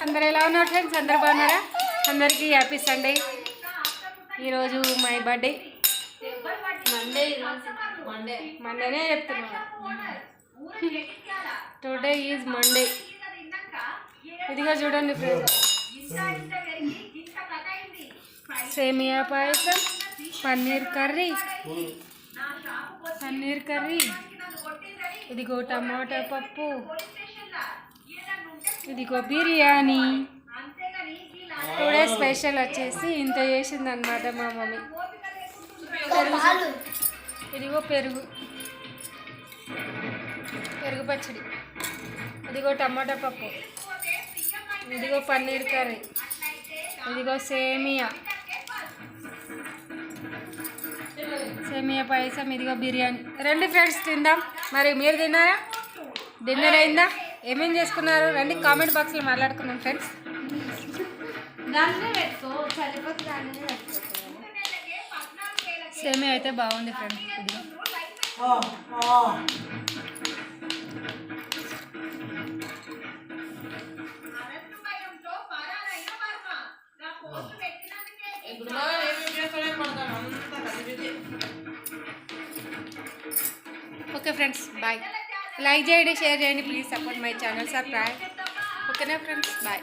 అందరు ఎలా ఉన్నారు ఫ్రెండ్స్? అందరు బాగున్నారా? అందరికీ హ్యాపీ సండే. ఈరోజు మై బర్త్డే. మండేనే చెప్తున్నా. Today is Monday. ఇదిగా చూడండి ఫ్రెండ్స్, సేమియా పాయసం, పన్నీర్ కర్రీ, ఇదిగో టమాటా పప్పు, ఇదిగో బిర్యానీ. టుడే స్పెషల్ వచ్చేసి ఇంత చేసింది అనమాట మా మమ్మీ. ఇదిగో పెరుగు పచ్చడి, ఇదిగో టమాటా పప్పు, ఇదిగో పన్నీర్ కర్రీ, ఇదిగో సేమియా పాయసం, ఇదిగో బిర్యానీ. రండి ఫ్రెండ్స్ తిందాం. మరి మీరు తిన్నారా? డిన్నర్ అయిందా? ఏమేం చేసుకున్నారు? రండి కామెంట్ బాక్స్లో మాట్లాడుకున్నాం ఫ్రెండ్స్. సేమియా అయితే బాగుంది ఫ్రెండ్స్. ఇదిగో ఓకే ఫ్రెండ్స్, బాయ్. లైక్ చేయండి, షేర్ చేయండి, please support my channel, subscribe. ఓకేనా ఫ్రెండ్స్, బాయ్.